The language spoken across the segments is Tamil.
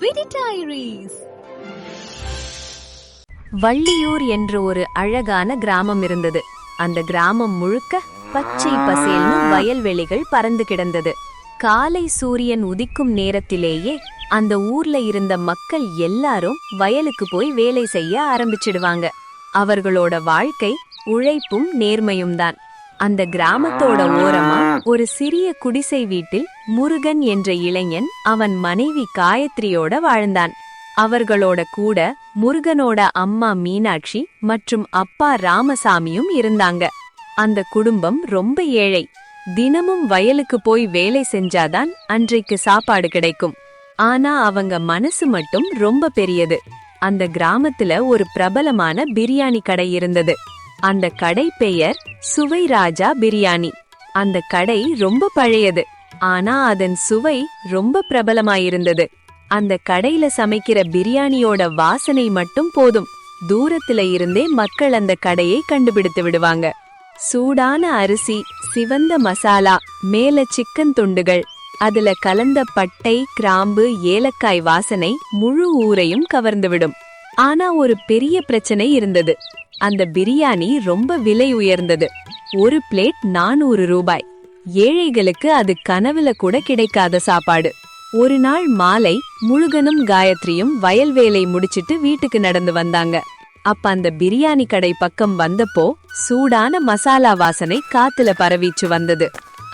விதி டைரிஸ். வள்ளியூர் என்ற ஒரு அழகான கிராமம் இருந்தது. அந்த கிராமம் முழுக்க பச்சை பசேல்னு வயல்வெளிகள் பறந்து கிடந்தது. காலை சூரியன் உதிக்கும் நேரத்திலேயே அந்த ஊர்ல இருந்த மக்கள் எல்லாரும் வயலுக்கு போய் வேலை செய்ய ஆரம்பிச்சிடுவாங்க. அவர்களோட வாழ்க்கை உழைப்பும் நேர்மையும் தான். அந்த கிராமத்தோட ஓரமா ஒரு சிறிய குடிசை வீட்டில் முருகன் என்ற இளைஞன் அவன் மனைவி காயத்ரியோட வாழ்ந்தான். அவர்களோட கூட முருகனோட அம்மா மீனாட்சி மற்றும் அப்பா ராமசாமியும் இருந்தாங்க. அந்த குடும்பம் ரொம்ப ஏழை. தினமும் வயலுக்கு போய் வேலை செஞ்சாதான் அன்றைக்கு சாப்பாடு கிடைக்கும். ஆனா அவங்க மனசு மட்டும் ரொம்ப பெரியது. அந்த கிராமத்துல ஒரு பிரபலமான பிரியாணி கடை இருந்தது. அந்த கடை பெயர் சுவை ராஜா பிரியாணி. அந்த கடை ரொம்ப பழையது, ஆனா அதன் சுவை ரொம்ப பிரபலமாயிருந்தது. அந்த கடையில சமைக்கிற பிரியாணியோட வாசனை மட்டும் போதும், தூரத்துல இருந்தே மக்கள் அந்த கடையை கண்டுபிடித்து விடுவாங்க. சூடான அரிசி, சிவந்த மசாலா, மேல சிக்கன் துண்டுகள், அதுல கலந்த பட்டை, கிராம்பு, ஏலக்காய் வாசனை முழு ஊரையும் கவர்ந்துவிடும். ஆனா ஒரு பெரிய பிரச்சனை இருந்தது. அந்த பிரியாணி ரொம்ப விலை உயர்ந்தது. ஒரு பிளேட் 400 ரூபாய். ஏழைகளுக்கு அது கனவுல கூட கிடைக்காத சாப்பாடு. ஒரு நாள் மாலை முருகனும் காயத்ரியும் வயல் வேலை முடிச்சிட்டு வீட்டுக்கு நடந்து வந்தாங்க. அப்ப அந்த பிரியாணி கடை பக்கம் வந்தப்போ சூடான மசாலா வாசனை காத்துல பரவிச்சு வந்தது.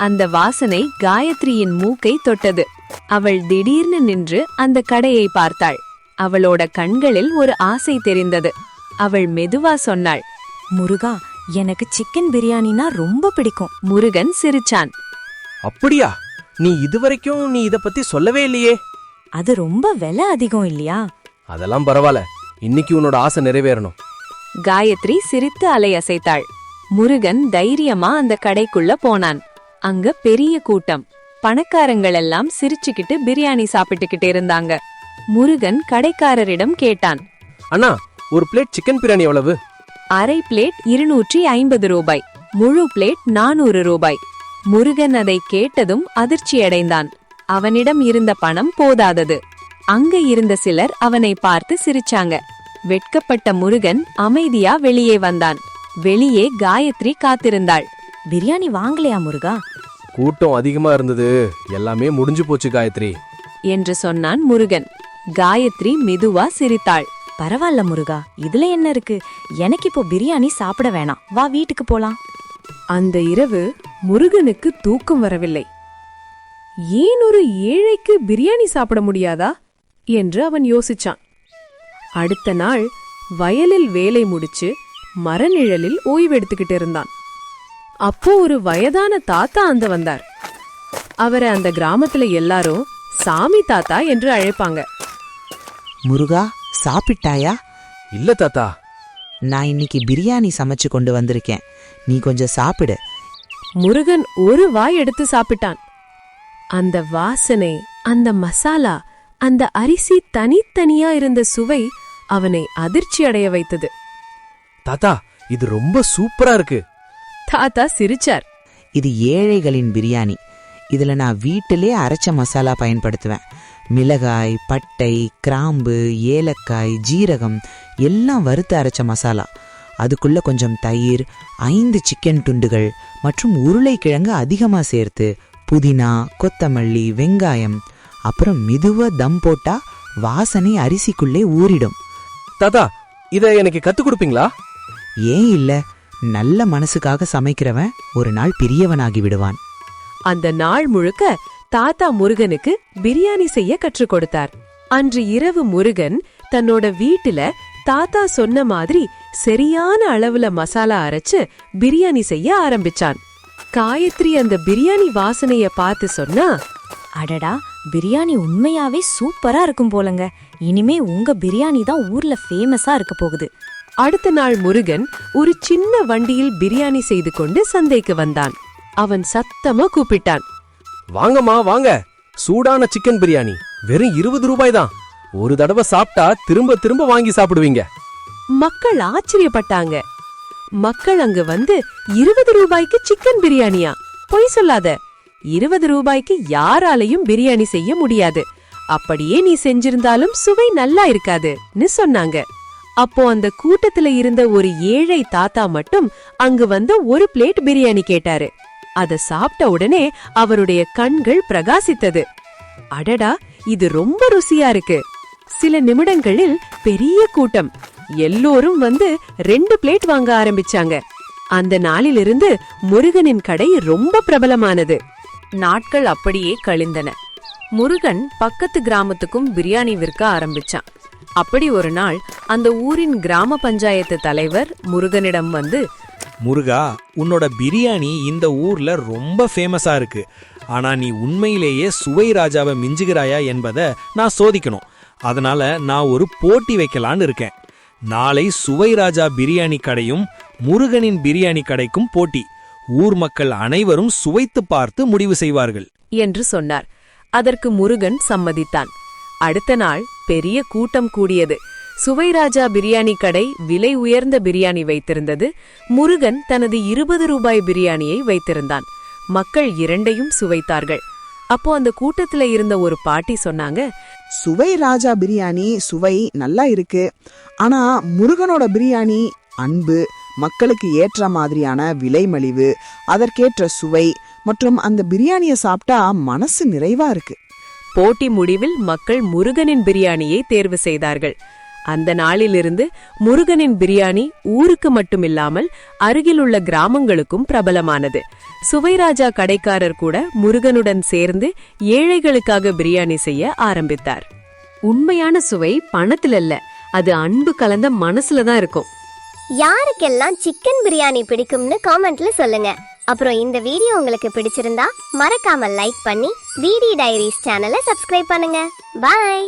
அந்த வாசனை காயத்ரியின் மூக்கை தொட்டது. அவள் திடீர்னு நின்று அந்த கடையை பார்த்தாள். அவளோட கண்களில் ஒரு ஆசை தெரிந்தது. அவள் மெதுவா சொன்னாள், முருகா, எனக்கு சிக்கன் பிரியாணினா ரொம்ப பிடிக்கும். முருகன் சிரிச்சான். அப்படியா? நீ இதுவரைக்கும் இத பத்தி சொல்லவே இல்லையே. அது ரொம்ப விலை அதிகம் இல்லையா? அதெல்லாம் பரவாயில்ல, இன்னைக்கு உன்னோட ஆசை நிறைவேறணும். காயத்ரி சிரித்து அலையசைத்தாள். முருகன் தைரியமா அந்த கடைக்குள்ள போனான். அங்க பெரிய கூட்டம். பணக்காரங்களெல்லாம் சிரிச்சுக்கிட்டு பிரியாணி சாப்பிட்டுக்கிட்டு இருந்தாங்க. முருகன் கடைக்காரரிடம் கேட்டான், அண்ணா, ஒரு பிளேட் சிக்கன் பிரியாணி எவ்வளவு? அரை பிளேட் 250 ரூபாய், முழு பிளேட் 400 ரூபாய். முருகன் அதை கேட்டதும் அதிர்ச்சியடைந்தான். அவனிடம் இருந்த பணம் போதாதது. அங்க இருந்த சிலர் அவனை பார்த்து சிரிச்சாங்க. வெட்கப்பட்ட முருகன் அமைதியா வெளியே வந்தான். வெளியே காயத்ரி காத்திருந்தாள். பிரியாணி வாங்கலையா முருகா? கூட்டம் அதிகமா இருந்தது, எல்லாமே முடிஞ்சு போச்சு காயத்ரி என்று சொன்னான் முருகன். காயத்ரி மெதுவா சிரித்தாள். பரவாயில்ல முருகா, இதுல என்ன இருக்கு? எனக்கு இப்போ பிரியாணி சாப்பிட வேணாம், வா வீட்டுக்கு போலாம். அந்த இரவு முருகனுக்கு தூக்கம் வரவில்லை. ஏன் ஒரு ஏழைக்கு பிரியாணி சாப்பிட முடியாதா என்று அவன் யோசிச்சான். அடுத்த நாள் வயலில் வேலை முடிச்சு மரநிழலில் ஓய்வெடுத்துக்கிட்டு இருந்தான். அப்போ ஒரு வயதான தாத்தா அந்த வந்தார். அவரை அந்த கிராமத்துல எல்லாரும் சாமி தாத்தா என்று அழைப்பாங்க. முருகா, சாப்பிட்டாயா? இல்ல தாத்தா, நான் இன்னைக்கு பிரியாணி சமைச்சு கொண்டு வந்திருக்கேன், நீ கொஞ்சம் சாப்பிடு. முருகன் ஒரு வாய் எடுத்து சாப்பிட்டான். அந்த வாசனை, அந்த மசாலா, அந்த அரிசி தனித்தனியா இருந்த சுவை அவனை அதிர்ச்சி அடைய வைத்தது. தாத்தா, இது ரொம்ப சூப்பரா இருக்கு. தாத்தா சிரிச்சார். இது ஏழைகளின் பிரியாணி. இதுல நான் வீட்டிலே அரைச்ச மசாலா பயன்படுத்துவேன். மிளகாய், பட்டை, கிராம்பு, ஏலக்காய், ஜீரகம் எல்லாம் வறுத்து அரைச்ச மசாலா. அதுக்குள்ள கொஞ்சம் தயிர், 5 சிக்கன் துண்டுகள் மற்றும் உருளைக்கிழங்கு அதிகமா சேர்த்து புதினா, கொத்தமல்லி, வெங்காயம், அப்புறம் மெதுவா தம் போட்டா வாசனை அரிசிக்குள்ளே ஊறிடும். தாத்தா, இத எனக்கு கத்து கொடுப்பீங்களா? ஏன் இல்ல, நல்ல மனசுக்காக சமைக்கிறவன் ஒரு நாள் பிரியவனாகி விடுவான். அந்த நாள் முழுக்க தாத்தா முருகனுக்கு பிரியாணி செய்ய கற்றுக் கொடுத்தார். அன்று இரவு முருகன் தன்னோட வீட்டுல தாத்தா சொன்ன மாதிரி சரியான அளவுல மசாலா அரைச்சு பிரியாணி செய்ய ஆரம்பிச்சான். காயத்ரி அந்த பிரியாணி வாசனைய பார்த்து சொன்னா, அடடா, பிரியாணி உண்மையாவே சூப்பரா இருக்கும் போலங்க. இனிமே உங்க பிரியாணி தான் ஊர்ல ஃபேமஸா இருக்க போகுது. அடுத்த நாள் முருகன் ஒரு சின்ன வண்டியில் பிரியாணி செய்து கொண்டு சந்தைக்கு வந்தான். அவன் சத்தமா கூப்பிட்டான், வாங்கம்மா வாங்க, சூடான சிக்கன் பிரியாணி வெறும் 20 ரூபாய் தான். ஒரு தடவை சாப்பிட்டா திரும்ப திரும்ப வாங்கி சாப்பிடுவீங்க. மக்கள் ஆச்சரியப்பட்டாங்க. மக்கள் அங்கு வந்து 20 ரூபாய்க்கு சிக்கன் பிரியாணியா? பொய் சொல்லாத. 20 ரூபாய்க்கு யாராலையும் பிரியாணி செய்ய முடியாது அப்படியே நீ செஞ்சிருந்தாலும் சுவை நல்லா இருக்காதுன்னு சொன்னாங்க. அப்போ அந்த கூட்டத்துல இருந்த ஒரு ஏழை தாத்தா மட்டும் அங்கு வந்த ஒரு பிளேட் பிரியாணி கேட்டாரு. அத சாப்பிட்ட உடனே அவருடைய கண்கள் பிரகாசித்தது. அடடா, இது ரொம்ப ருசியா இருக்கு. சில நிமிடங்களில் பெரிய கூட்டம், எல்லோரும் வந்து 2 பிளேட் வாங்க ஆரம்பிச்சாங்க. அந்த நாளிலிருந்து முருகனின் கடை ரொம்ப பிரபலமானது. நாட்கள் அப்படியே கழிந்தன. முருகன் பக்கத்து கிராமத்துக்கும் பிரியாணி விற்க ஆரம்பிச்சான். அப்படி ஒரு நாள் அந்த ஊரின் கிராம பஞ்சாயத்து தலைவர் முருகனிடம் வந்து, முருகா, உன்னோட பிரியாணி இந்த ஊர்ல ரொம்ப ஃபேமஸா இருக்கு. ஆனா நீ உண்மையிலேயே சுவை ராஜாவை மிஞ்சுகிறாயா என்பதை நான் சோதிக்கணும். அதனால நான் ஒரு போட்டி வைக்கலான்னு இருக்கேன். நாளை சுவை ராஜா பிரியாணி கடையும் முருகனின் பிரியாணி கடைக்கும் போட்டி. ஊர் மக்கள் அனைவரும் சுவைத்து பார்த்து முடிவு செய்வார்கள் என்று சொன்னார். அதற்கு முருகன் சம்மதித்தான். அடுத்த நாள் பெரிய கூட்டம் கூடியது. சுவைராஜா பிரியாணி கடை விலை உயர்ந்த பிரியாணி வைத்திருந்தது. முருகன் தனது 20 ரூபாய் பிரியாணியை வைத்திருந்தான். மக்கள் இரண்டையும் சுவைத்தார்கள். அப்போ அந்த கூட்டத்துல இருந்த ஒரு பாட்டி சொன்னாங்க, சுவை ராஜா பிரியாணி சுவை நல்லா இருக்கு. ஆனா முருகனோட பிரியாணி அன்பு, மக்களுக்கு ஏற்ற மாதிரியான விலை மலிவு, அதற்கேற்ற சுவை மற்றும் அந்த பிரியாணியை சாப்பிட்டா மனசு நிறைவா இருக்கு. போட்டி முடிவில் மக்கள் முருகனின் பிரியாணியை தேர்வு செய்தார்கள். அந்த நாளிலிருந்து முருகனின் பிரியாணி ஊருக்கு மட்டுமில்லாமல் அருகிலுள்ள கிராமங்களுக்கும் பிரபலமானது. சுவைராஜா கடைக்காரர் கூட முருகனுடன் சேர்ந்து ஏழைகளுக்காக பிரியாணி செய்ய ஆரம்பித்தார். உண்மையான சுவை பணத்துல இல்ல, அது அன்பு கலந்த மனசுல தான் இருக்கும். யாருக்கெல்லாம் சிக்கன் பிரியாணி பிடிக்கும்னு காமெண்ட்ல சொல்லுங்க. அப்புறம் இந்த வீடியோ உங்களுக்கு பிடிச்சிருந்தா மறக்காம லைக் பண்ணி விடி டைரிஸ் சேனலை சப்ஸ்கிரைப் பண்ணுங்க. பாய்.